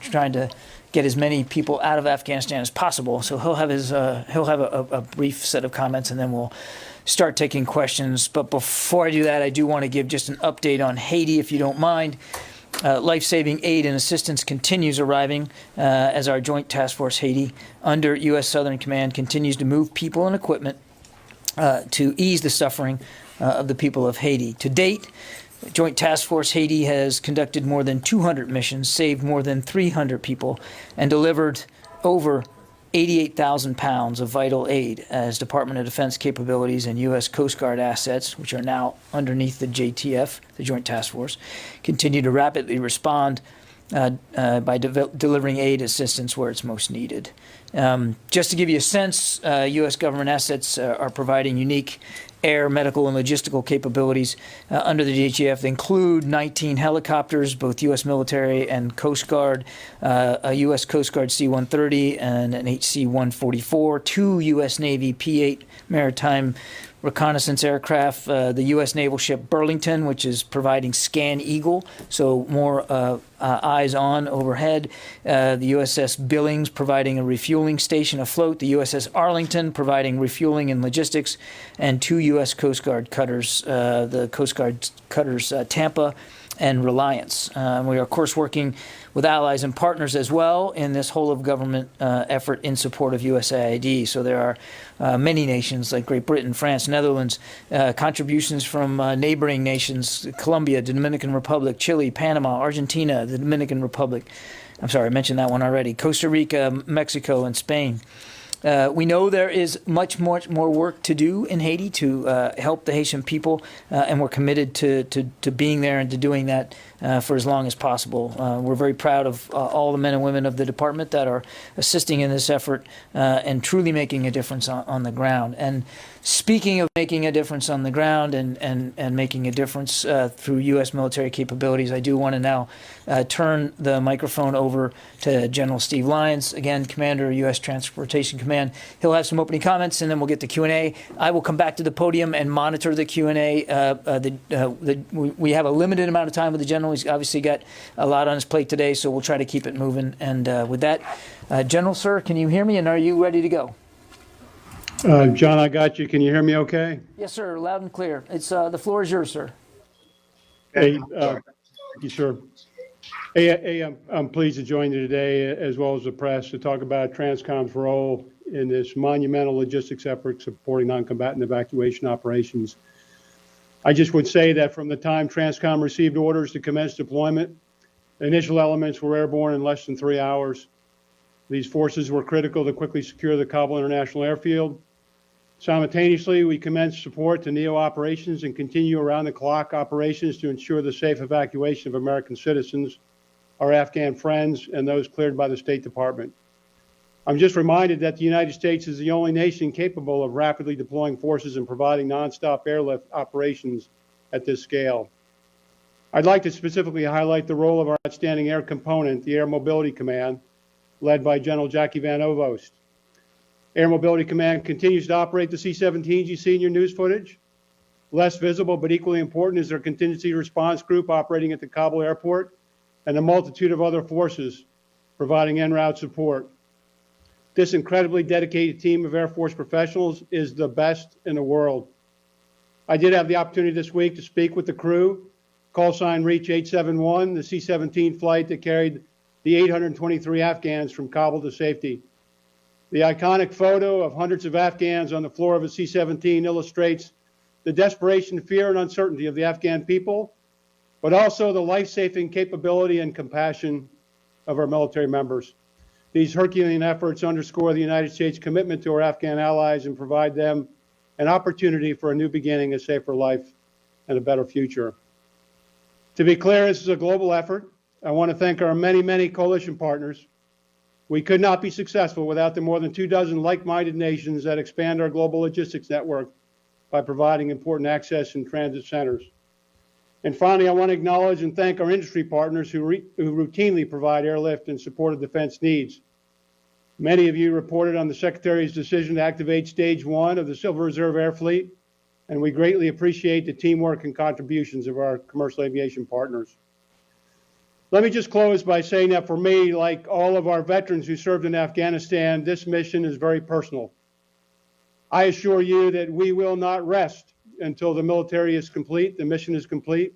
trying to get as many people out of Afghanistan as possible. So he'll have a brief set of comments, and then we'll start taking questions. But before I do that, I do want to give just an update on Haiti, if you don't mind. Life-saving aid and assistance continues arriving as our Joint Task Force Haiti, under U.S. Southern Command, continues to move people and equipment to ease the suffering of the people of Haiti. To date, Joint Task Force Haiti has conducted more than 200 missions, saved more than 300 people, and delivered over 88,000 pounds of vital aid as Department of Defense capabilities and U.S. Coast Guard assets, which are now underneath the JTF, the Joint Task Force, continue to rapidly respond by delivering aid assistance where it's most needed. Just to give you a sense, U.S. government assets are providing unique air, medical, and logistical capabilities under the JTF. They include 19 helicopters, both U.S. military and Coast Guard, a U.S. Coast Guard C-130 and an HC-144, 2 U.S. Navy P-8 maritime reconnaissance aircraft, the U.S. naval ship Burlington, which is providing Scan Eagle, so more eyes on overhead, the USS Billings providing a refueling station afloat, the USS Arlington providing refueling and logistics, and 2 U.S. Coast Guard cutters, the Coast Guard cutters Tampa and Reliance. We are, of course, working with allies and partners as well in this whole-of-government effort in support of USAID. So there are many nations like Great Britain, France, Netherlands, contributions from neighboring nations, Colombia, the Dominican Republic, Chile, Panama, Argentina, the Dominican Republic. I'm sorry, I mentioned that one already. Costa Rica, Mexico, and Spain. We know there is much more work to do in Haiti to help the Haitian people, and we're committed to being there and to doing that for as long as possible. We're very proud of all the men and women of the department that are assisting in this effort and truly making a difference on the ground. And speaking of making a difference on the ground and making a difference through U.S. military capabilities, I do want to now turn the microphone over to General Steve Lyons, again, Commander of U.S. Transportation Command. He'll have some opening comments, and then we'll get to Q&A. I will come back to the podium and monitor the Q&A. We have a limited amount of time with the General. He's obviously got a lot on his plate today, so we'll try to keep it moving. And with that, General, sir, can you hear me, and are you ready to go? John, I got you. Can you hear me okay? Yes, sir. Loud and clear. It's the floor is yours, sir. Hey, thank you, sir. Hey, I'm pleased to join you today, as well as the press, to talk about Transcom's role in this monumental logistics effort supporting non-combatant evacuation operations. I just would say that from the time Transcom received orders to commence deployment, the initial elements were airborne in less than 3 hours. These forces were critical to quickly secure the Kabul International Airfield. Simultaneously, we commenced support to NEO operations and continue around-the-clock operations to ensure the safe evacuation of American citizens, our Afghan friends, and those cleared by the State Department. I'm just reminded that the United States is the only nation capable of rapidly deploying forces and providing nonstop airlift operations at this scale. I'd like to specifically highlight the role of our outstanding air component, the Air Mobility Command, led by General Jackie Van Ovost. Air Mobility Command continues to operate the C-17s you see in your news footage. Less visible but equally important is their contingency response group operating at the Kabul airport, and a multitude of other forces providing en route support. This incredibly dedicated team of Air Force professionals is the best in the world. I did have the opportunity this week to speak with the crew, call sign Reach 871, the C-17 flight that carried the 823 Afghans from Kabul to safety. The iconic photo of hundreds of Afghans on the floor of a C-17 illustrates the desperation, fear, and uncertainty of the Afghan people, but also the life-saving capability and compassion of our military members. These Herculean efforts underscore the United States' commitment to our Afghan allies and provide them an opportunity for a new beginning, a safer life, and a better future. To be clear, this is a global effort. I want to thank our many, many coalition partners. We could not be successful without the more than 24 like-minded nations that expand our global logistics network by providing important access and transit centers. And finally, I want to acknowledge and thank our industry partners who routinely provide airlift and support of defense needs. Many of you reported on the Secretary's decision to activate Stage 1 of the Civil Reserve Air Fleet, and we greatly appreciate the teamwork and contributions of our commercial aviation partners. Let me just close by saying that for me, like all of our veterans who served in Afghanistan, this mission is very personal. I assure you that we will not rest until the military is complete, the mission is complete,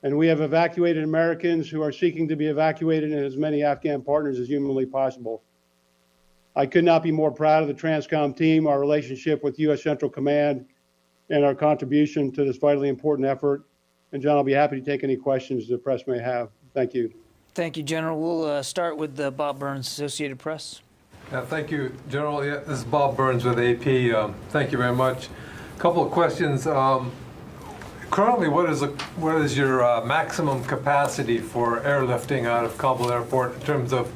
and we have evacuated Americans who are seeking to be evacuated and as many Afghan partners as humanly possible. I could not be more proud of the TRANSCOM team, our relationship with U.S. Central Command, and our contribution to this vitally important effort. And John, I'll be happy to take any questions the press may have. Thank you. Thank you, General. We'll start with Bob Burns, Associated Press. Thank you, General. Yeah, this is Bob Burns with AP. Thank you very much. A couple of questions. Currently, what is your maximum capacity for airlifting out of Kabul Airport in terms of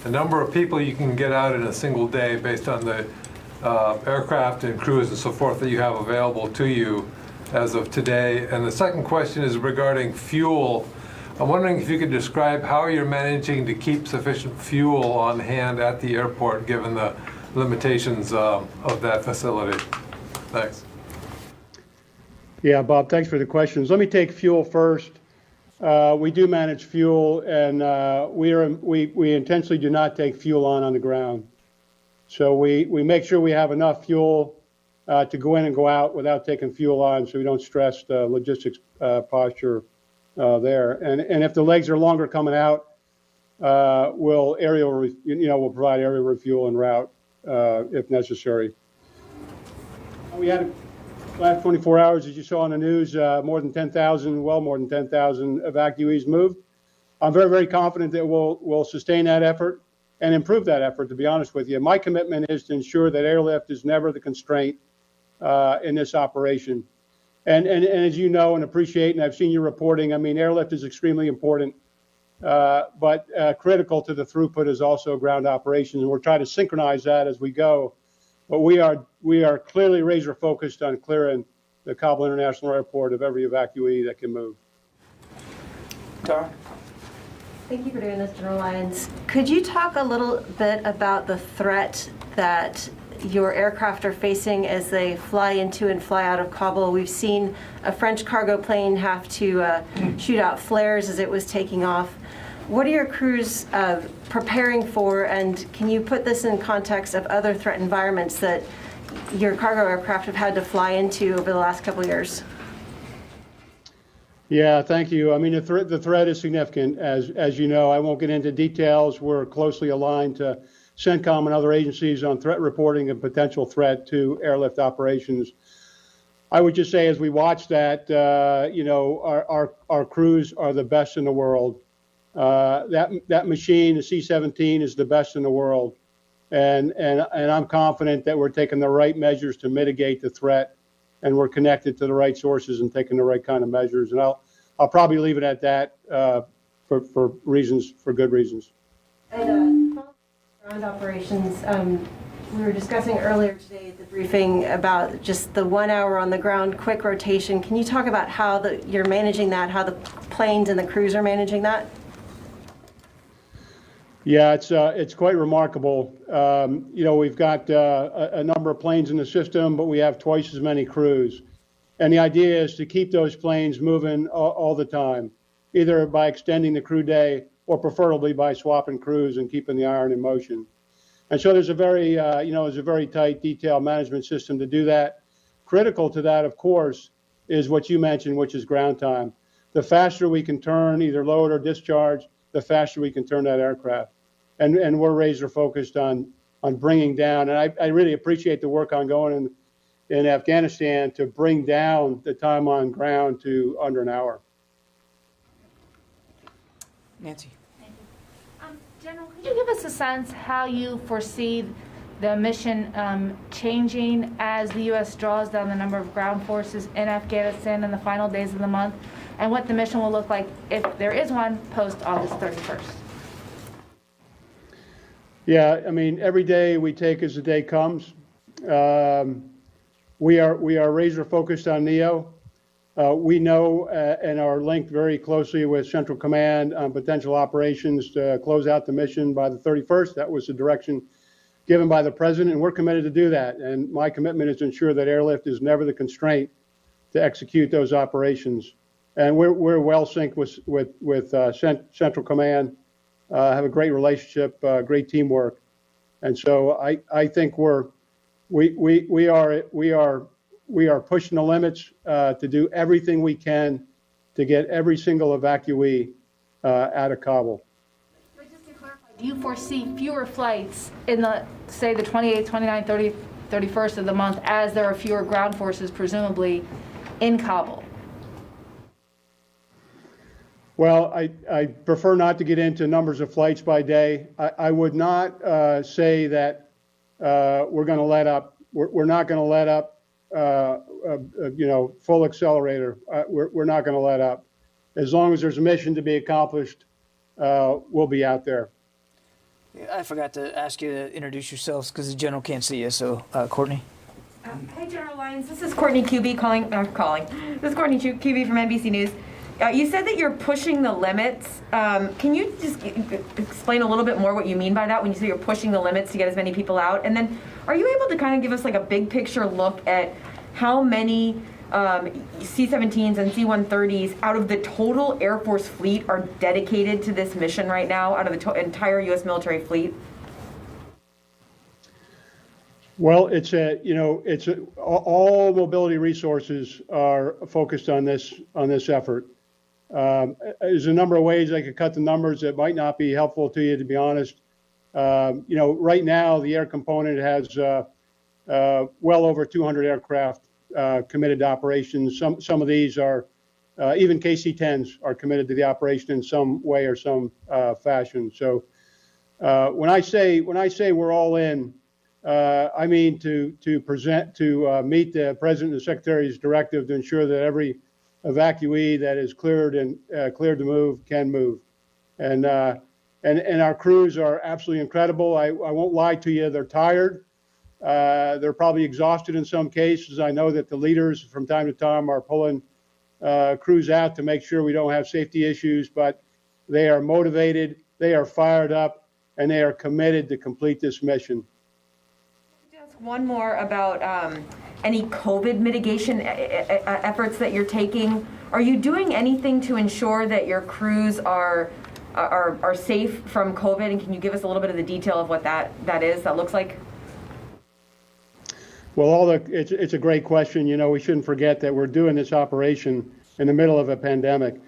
the number of people you can get out in a single day based on the aircraft and crews and so forth that you have available to you as of today? And the second question is regarding fuel. I'm wondering if you could describe how you're managing to keep sufficient fuel on hand at the airport given the limitations of that facility. Thanks. Yeah, Bob, thanks for the questions. Let me take fuel first. We do manage fuel, and we intentionally do not take fuel on the ground. So we make sure we have enough fuel to go in and go out without taking fuel on, so we don't stress the logistics posture there. And if the legs are longer coming out, we'll provide aerial refuel en route if necessary. We had last 24 hours, as you saw on the news, more than 10,000 evacuees moved. I'm very, very confident that we'll sustain that effort and improve that effort, to be honest with you. My commitment is to ensure that airlift is never the constraint in this operation. And as you know and appreciate, and I've seen your reporting, I mean, airlift is extremely important, but critical to the throughput is also ground operations. And we're trying to synchronize that as we go. But we are clearly razor focused on clearing the Kabul International Airport of every evacuee that can move. Tara? Thank you for doing this, General Lyons. Could you talk a little bit about the threat that your aircraft are facing as they fly into and fly out of Kabul? We've seen a French cargo plane have to shoot out flares as it was taking off. What are your crews preparing for, and can you put this in context of other threat environments that your cargo aircraft have had to fly into over the last couple of years? Yeah, thank you. I mean, the threat is significant, as you know. I won't get into details. We're closely aligned to CENTCOM and other agencies on threat reporting and potential threat to airlift operations. I would just say, as we watch that, our crews are the best in the world. That machine, the C-17, is the best in the world, and I'm confident that we're taking the right measures to mitigate the threat, and we're connected to the right sources and taking the right kind of measures. And I'll probably leave it at that for good reasons. And ground operations. We were discussing earlier today at the briefing about just the 1 hour on the ground quick rotation. Can you talk about how you're managing that, how the planes and the crews are managing that? Yeah, it's quite remarkable. We've got a number of planes in the system, but we have twice as many crews. And the idea is to keep those planes moving all the time, either by extending the crew day or preferably by swapping crews and keeping the iron in motion. And so there's a very tight detailed management system to do that. Critical to that, of course, is what you mentioned, which is ground time. The faster we can turn, either load or discharge, the faster we can turn that aircraft. And we're razor focused on bringing down, and I really appreciate the work ongoing in Afghanistan to bring down the time on ground to under an hour. Nancy? Thank you. General, could you give us a sense how you foresee the mission changing as the U.S. draws down the number of ground forces in Afghanistan in the final days of the month, and what the mission will look like, if there is one, post-August 31st? Yeah, I mean, every day we take as the day comes. We are razor focused on NEO. We know and are linked very closely with Central Command on potential operations to close out the mission by the 31st. That was the direction given by the President, and we're committed to do that. And my commitment is to ensure that airlift is never the constraint to execute those operations. and we're well synced with Central Command. Have a great relationship, great teamwork, and so I think we are pushing the limits to do everything we can to get every single evacuee out of Kabul. But just to clarify, do you foresee fewer flights in the, say, the 28th, 29th, 30th, 31st of the month as there are fewer ground forces presumably in Kabul? Well, I prefer not to get into numbers of flights by day. I would not say that we're going to let up. We're not going to let up, full accelerator. We're not going to let up. As long as there's a mission to be accomplished, we'll be out there. I forgot to ask you to introduce yourselves because the general can't see you. So, Courtney. Hey, General Lyons. This is Courtney QB calling. This is Courtney QB from NBC News. You said that you're pushing the limits. Can you just explain a little bit more what you mean by that when you say you're pushing the limits to get as many people out? And then are you able to kind of give us like a big picture look at how many C-17s and C-130s out of the total Air Force fleet are dedicated to this mission right now, out of the entire U.S. military fleet? Well, all mobility resources are focused on this effort. There's a number of ways I could cut the numbers that might not be helpful to you, to be honest. Right now the air component has well over 200 aircraft committed to operations. Some of these are even KC-10s are committed to the operation in some way or some fashion. So when I say we're all in, I mean to meet the President and the Secretary's directive to ensure that every evacuee that is cleared to move can move, and our crews are absolutely incredible. I won't lie to you; they're tired. They're probably exhausted in some cases. I know that the leaders from time to time are pulling crews out to make sure we don't have safety issues, but they are motivated, they are fired up, and they are committed to complete this mission. Just one more about any COVID mitigation efforts that you're taking. Are you doing anything to ensure that your crews are safe from COVID? And can you give us a little bit of the detail of what that looks like? Well, it's a great question. We shouldn't forget that we're doing this operation in the middle of a pandemic.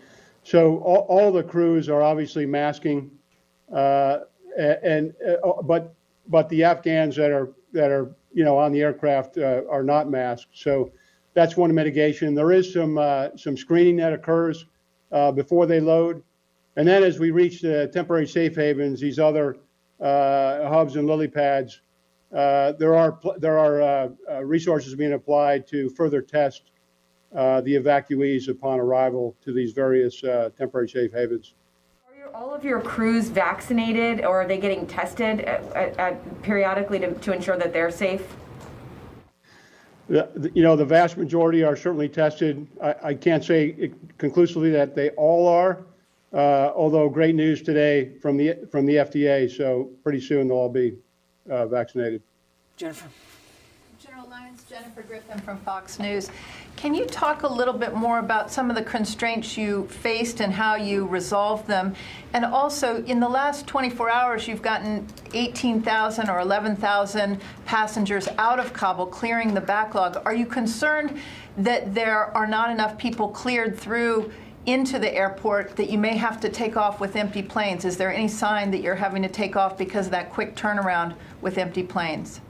So all the crews are obviously masking, but the Afghans that are on the aircraft are not masked. So that's one mitigation. There is some screening that occurs before they load, and then as we reach the temporary safe havens, these other hubs and lily pads, there are resources being applied to further test the evacuees upon arrival to these various temporary safe havens. Are all of your crews vaccinated, or are they getting tested periodically to ensure that they're safe? The vast majority are certainly tested. I can't say conclusively that they all are, although great news today from the FDA. So pretty soon they'll all be vaccinated. Jennifer. General Lyons, Jennifer Griffin from Fox News. Can you talk a little bit more about some of the constraints you faced and how you resolved them? And also, in the last 24 hours, you've gotten 18,000 or 11,000 passengers out of Kabul, clearing the backlog. Are you concerned that there are not enough people cleared through into the airport, that you may have to take off with empty planes? Is there any sign that you're having to take off because of that quick turnaround with empty planes?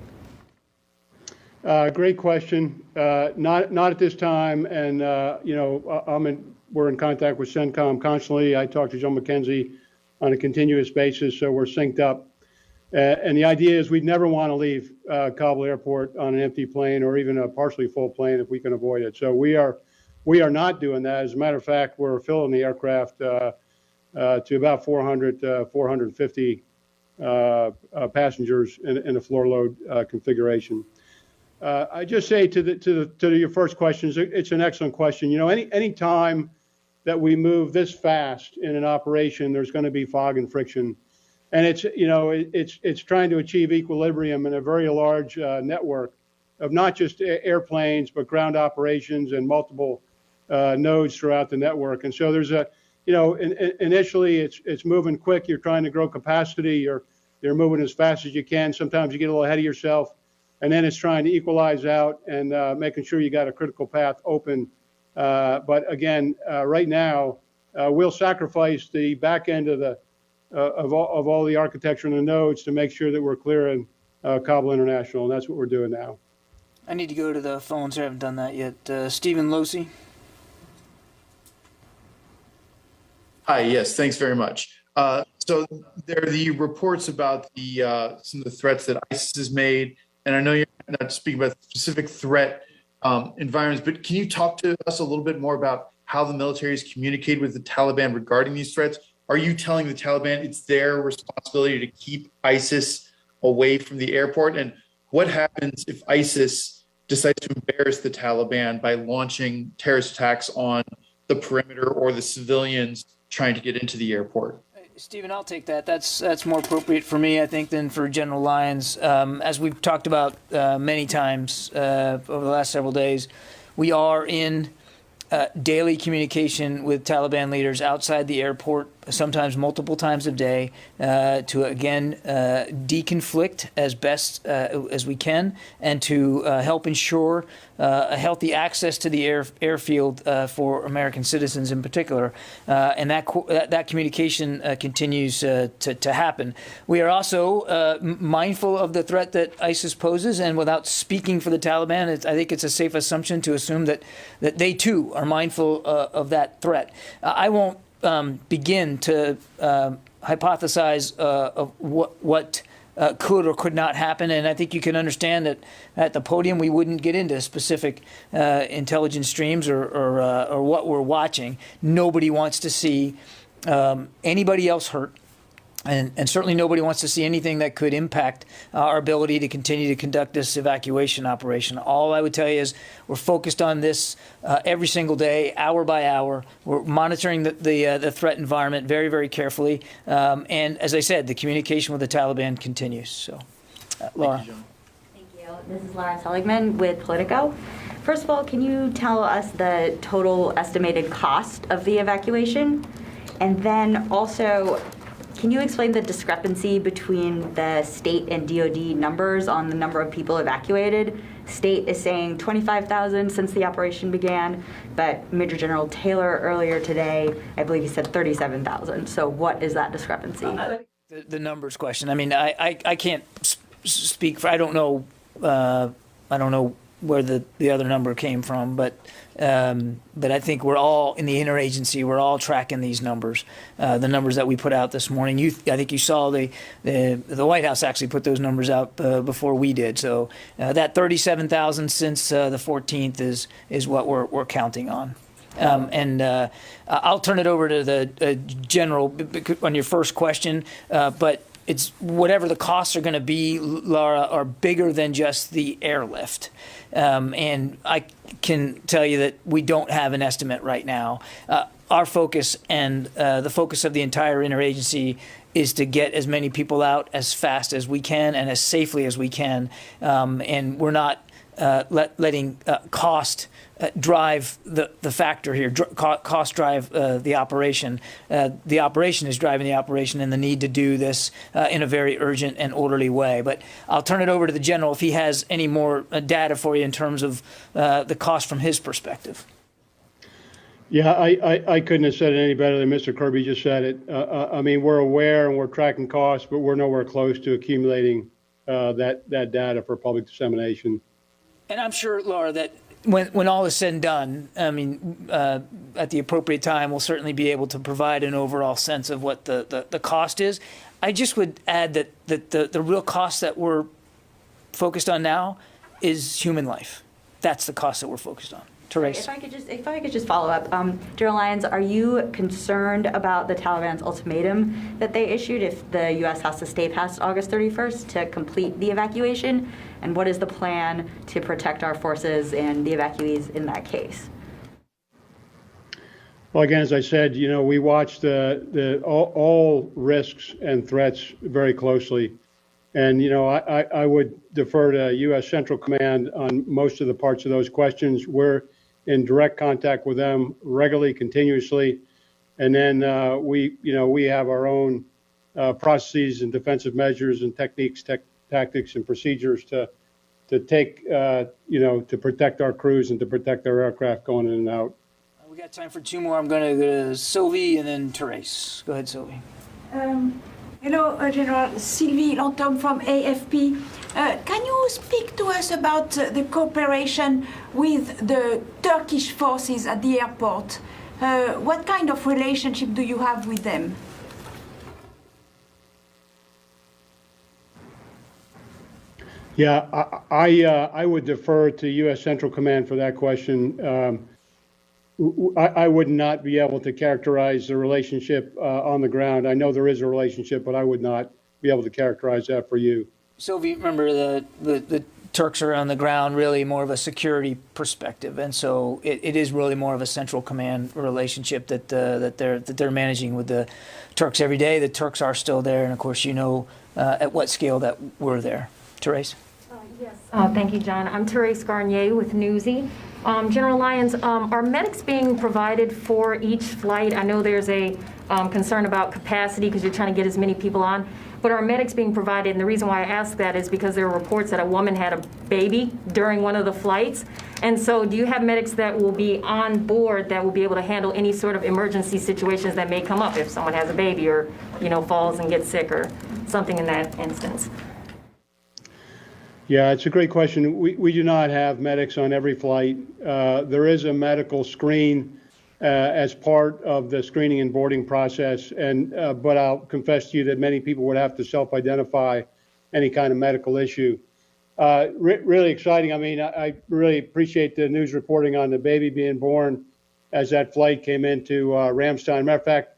Great question. Not at this time, and we're in contact with CENTCOM constantly. I talk to Joe McKenzie on a continuous basis, so we're synced up. And the idea is we'd never want to leave Kabul Airport on an empty plane or even a partially full plane if we can avoid it. So we are not doing that. As a matter of fact, we're filling the aircraft to about 450 passengers in a floor load configuration. I just say to your first question, it's an excellent question. Any time that we move this fast in an operation, there's going to be fog and friction, and it's trying to achieve equilibrium in a very large network of not just airplanes but ground operations and multiple nodes throughout the network. And so there's initially it's moving quick. You're trying to grow capacity. You're moving as fast as you can. Sometimes you get a little ahead of yourself, and then it's trying to equalize out and making sure you got a critical path open. But again, right now, we'll sacrifice the back end of all the architecture and the nodes to make sure that we're clearing Kabul International, and that's what we're doing now. I need to go to the phones. I haven't done that yet. Stephen Losey. Hi, yes, thanks very much. So there are the reports about some of the threats that ISIS has made, and I know you're not speaking about specific threat environments, but can you talk to us a little bit more about how the military has communicated with the Taliban regarding these threats? Are you telling the Taliban it's their responsibility to keep ISIS away from the airport? And what happens if ISIS decides to embarrass the Taliban by launching terrorist attacks on the perimeter or the civilians trying to get into the airport? Stephen, I'll take that. That's more appropriate for me, I think, than for General Lyons. As we've talked about many times over the last several days, we are in daily communication with Taliban leaders outside the airport, sometimes multiple times a day, to again deconflict as best as we can, and to help ensure a healthy access to the airfield for American citizens in particular, and that communication continues to happen. We are also mindful of the threat that ISIS poses, and without speaking for the Taliban, I think it's a safe assumption to assume that they too are mindful of that threat. I won't begin to hypothesize of what could or could not happen, and I think you can understand that at the podium we wouldn't get into specific intelligence streams or what we're watching. Nobody wants to see anybody else hurt. And certainly nobody wants to see anything that could impact our ability to continue to conduct this evacuation operation. All I would tell you is we're focused on this every single day, hour by hour. We're monitoring the threat environment very, very carefully. And as I said, the communication with the Taliban continues. So, Laura. Thank you, John. Thank you. This is Laura Seligman with Politico. First of all, can you tell us the total estimated cost of the evacuation? And then also, can you explain the discrepancy between the state and DoD numbers on the number of people evacuated? State is saying 25,000 since the operation began, but Major General Taylor earlier today, I believe he said 37,000. So what is that discrepancy? The numbers question. I mean, I can't speak for. I don't know. I don't know where the other number came from, but I think we're all in the interagency. We're all tracking these numbers, the numbers that we put out this morning. I think you saw the White House actually put those numbers out before we did. So that 37,000 since the 14th is what we're counting on. And I'll turn it over to the general on your first question, but it's whatever the costs are going to be, Laura, are bigger than just the airlift. And I can tell you that we don't have an estimate right now. Our focus and the focus of the entire interagency is to get as many people out as fast as we can and as safely as we can. And we're not letting cost drive the factor here. Cost drive the operation. The operation is driving the operation and the need to do this in a very urgent and orderly way. But I'll turn it over to the general if he has any more data for you in terms of the cost from his perspective. Yeah, I couldn't have said it any better than Mr. Kirby just said it. I mean, we're aware and we're tracking costs, but we're nowhere close to accumulating that data for public dissemination. And I'm sure, Laura, that when all is said and done, I mean, at the appropriate time, we'll certainly be able to provide an overall sense of what the cost is. I just would add that the real cost that we're focused on now is human life. That's the cost that we're focused on. Therese. If I could just follow up, General Lyons, are you concerned about the Taliban's ultimatum that they issued if the U.S. has to stay past August 31st to complete the evacuation? And what is the plan to protect our forces and the evacuees in that case? Well, again, as I said, you know, we watch all risks and threats very closely. And, you know, I would defer to U.S. Central Command on most of the parts of those questions. We're in direct contact with them regularly, continuously. And then we have our own processes and defensive measures and techniques, tactics and procedures to take, to protect our crews and to protect our aircraft going in and out. We got time for two more. I'm going to go to Sylvie and then Therese. Go ahead, Sylvie. Hello, General Sylvie Longtom from AFP. Can you speak to us about the cooperation with the Turkish forces at the airport? What kind of relationship do you have with them? Yeah, I would defer to U.S. Central Command for that question. I would not be able to characterize the relationship on the ground. I know there is a relationship, but I would not be able to characterize that for you. Sylvie, remember the Turks are on the ground, really more of a security perspective, and so it is really more of a Central Command relationship that they're managing with the Turks every day. The Turks are still there, and of course, at what scale that we're there. Therese? Yes. Thank you, John. I'm Therese Garnier with Newsy. General Lyons, are medics being provided for each flight? I know there's a concern about capacity because you're trying to get as many people on, but are medics being provided? And the reason why I ask that is because there are reports that a woman had a baby during one of the flights. And so do you have medics that will be on board that will be able to handle any sort of emergency situations that may come up if someone has a baby or, falls and gets sick or something in that instance? Yeah, it's a great question. We do not have medics on every flight. There is a medical screen as part of the screening and boarding process, but I'll confess to you that many people would have to self-identify any kind of medical issue. Really exciting. I mean, I really appreciate the news reporting on the baby being born as that flight came into Ramstein. Matter of fact,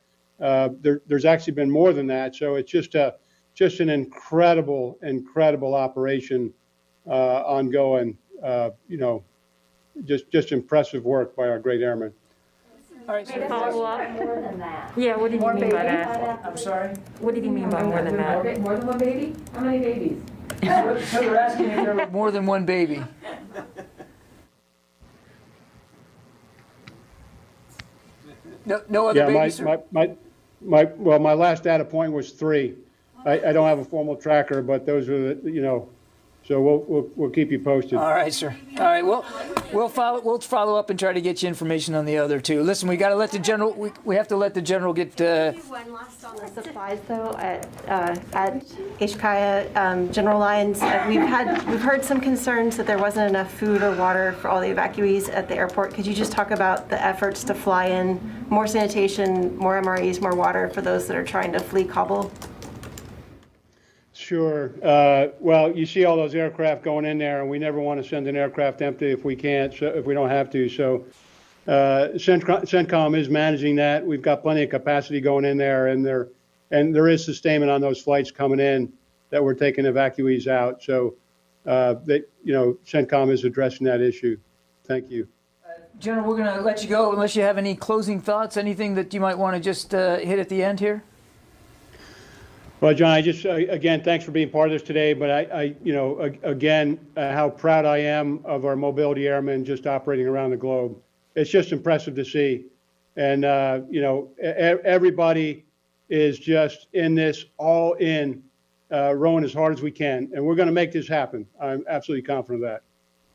there's actually been more than that. So it's just an incredible operation ongoing. Just impressive work by our great airmen. All right, so Follow up? More than that. Yeah, what did you mean by that? I'm sorry? What did you mean by more than that? More than one baby? How many babies? So they're asking if there were more than one baby. No other babies, sir? My last data point was 3. I don't have a formal tracker, but those are so we'll keep you posted. All right, sir. All right, we'll follow up and try to get you information on the other two. Listen, we got to let the general. We have to let the general get. One last on the supplies, though, at Ishkaya, General Lyons. We've heard some concerns that there wasn't enough food or water for all the evacuees at the airport. Could you just talk about the efforts to fly in more sanitation, more MREs, more water for those that are trying to flee Kabul? Sure. Well, you see all those aircraft going in there, and we never want to send an aircraft empty if we can't, if we don't have to. So CENTCOM is managing that. We've got plenty of capacity going in there, and there is sustainment on those flights coming in that we're taking evacuees out. So CENTCOM is addressing that issue. Thank you. General, we're going to let you go unless you have any closing thoughts, anything that you might want to just hit at the end here. Well, John, I just again, thanks for being part of this today. But again, how proud I am of our mobility airmen just operating around the globe. It's just impressive to see, and everybody is just in this all in, rowing as hard as we can, and we're going to make this happen. I'm absolutely confident of that.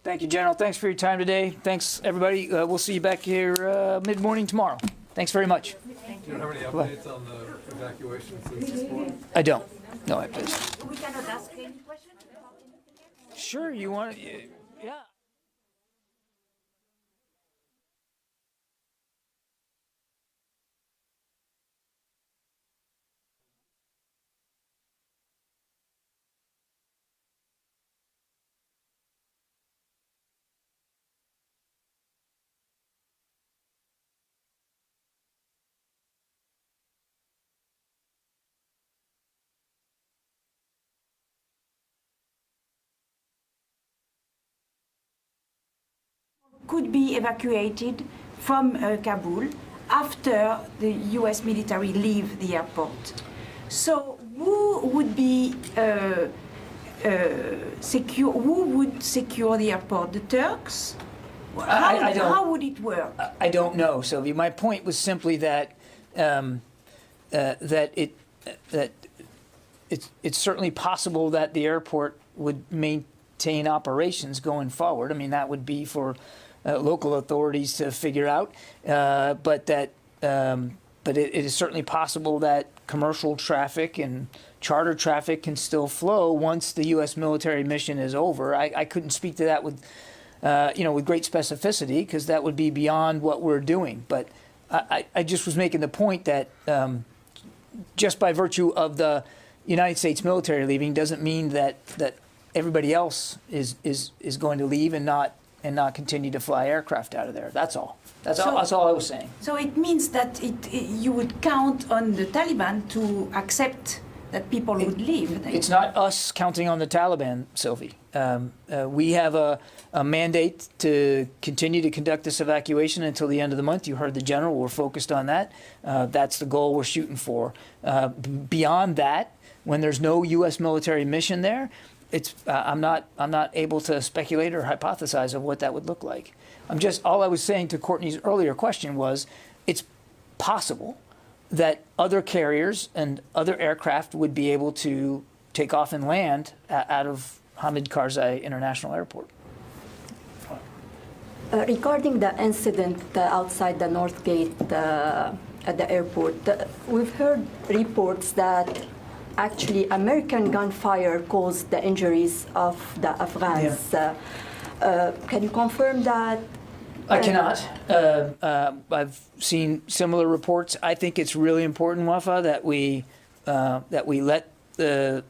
Thank you, General. Thanks for your time today. Thanks, everybody. We'll see you back here mid-morning tomorrow. Thanks very much. Do you have any updates on the evacuation since this morning? I don't. No, I please. We cannot ask any questions? Sure, you want to? Yeah. Could be evacuated from Kabul after the U.S. military leave the airport. So who would be secure? Who would secure the airport? The Turks, I don't- How would it work? I don't know, Sylvie. My point was simply that it's certainly possible that the airport would maintain operations going forward. I mean, that would be for local authorities to figure out, but it is certainly possible that commercial traffic and charter traffic can still flow once the U.S. military mission is over. I couldn't speak to that with great specificity because that would be beyond what we're doing. But I just was making the point that just by virtue of the United States military leaving doesn't mean that everybody else is going to leave and not continue to fly aircraft out of there. That's all. That's all I was saying. So it means that you would count on the Taliban to accept that people would leave. It's not us counting on the Taliban, Sylvie. We have a mandate to continue to conduct this evacuation until the end of the month. You heard the general. We're focused on that. That's the goal we're shooting for. Beyond that, when there's no U.S. military mission there, I'm not able to speculate or hypothesize of what that would look like. All I was saying to Courtney's earlier question was, it's possible that other carriers and other aircraft would be able to take off and land out of Hamid Karzai International Airport. Regarding the incident outside the North Gate at the airport, we've heard reports that actually American gunfire caused the injuries of the Afghans. Yeah. Can you confirm that? I cannot. I've seen similar reports. I think it's really important, Wafa, that we let the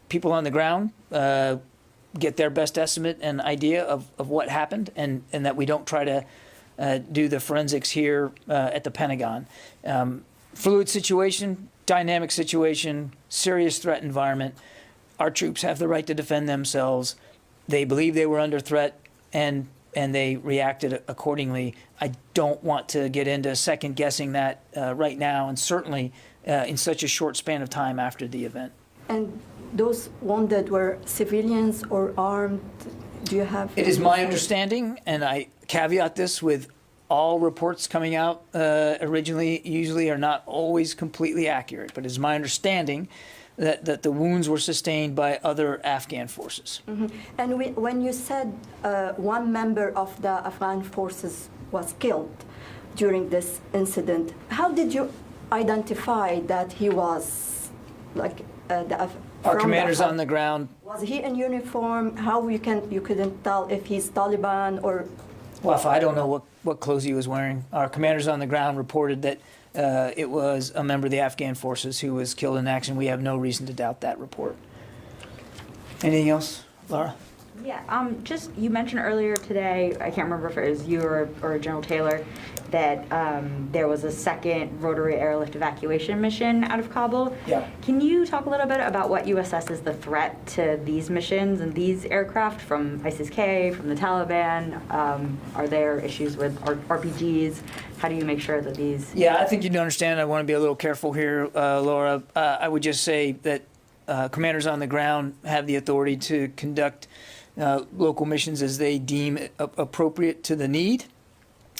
people on the ground get their best estimate and idea of what happened, and that we don't try to do the forensics here at the Pentagon. Fluid situation, dynamic situation, serious threat environment. Our troops have the right to defend themselves. They believe they were under threat, and they reacted accordingly. I don't want to get into second guessing that right now, and certainly in such a short span of time after the event. And those wounded were civilians or armed? Do you have? It is my understanding, and I caveat this with all reports coming out usually are not always completely accurate, but it's my understanding that the wounds were sustained by other Afghan forces. Mm-hmm. And when you said one member of the Afghan forces was killed during this incident, how did you identify that he was our commanders on the ground? Was he in uniform? How you couldn't tell if he's Taliban or? Well, I don't know what clothes he was wearing. Our commanders on the ground reported that it was a member of the Afghan forces who was killed in action. We have no reason to doubt that report. Anything else, Laura? Yeah, just you mentioned earlier today, I can't remember if it was you or General Taylor, that there was a second rotary airlift evacuation mission out of Kabul. Yeah. Can you talk a little bit about what you assess is the threat to these missions and these aircraft from ISIS-K, from the Taliban? Are there issues with RPGs? How do you make sure that these... Yeah, I think you understand. I want to be a little careful here, Laura. I would just say that commanders on the ground have the authority to conduct local missions as they deem appropriate to the need.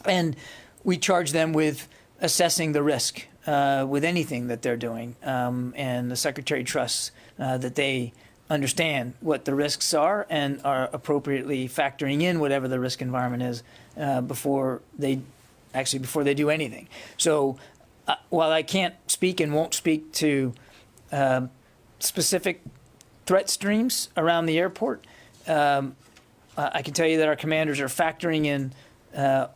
And we charge them with assessing the risk with anything that they're doing. And the Secretary trusts that they understand what the risks are and are appropriately factoring in whatever the risk environment is before they do anything. So while I can't speak and won't speak to specific threat streams around the airport, I can tell you that our commanders are factoring in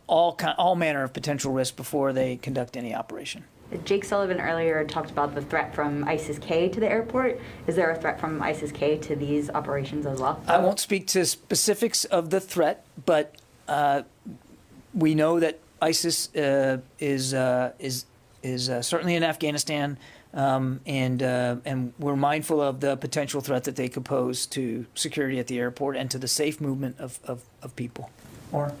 all manner of potential risk before they conduct any operation. Jake Sullivan earlier talked about the threat from ISIS-K to the airport. Is there a threat from ISIS-K to these operations as well? I won't speak to specifics of the threat, but we know that ISIS is certainly in Afghanistan, and we're mindful of the potential threat that they could pose to security at the airport and to the safe movement of people. Or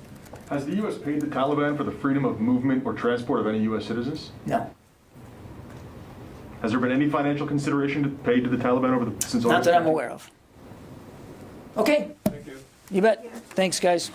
has the U.S. paid the Taliban for the freedom of movement or transport of any U.S. citizens? No. Has there been any financial consideration paid to the Taliban since August? Not that I'm aware of. Okay. Thank you. You bet. Thanks, guys.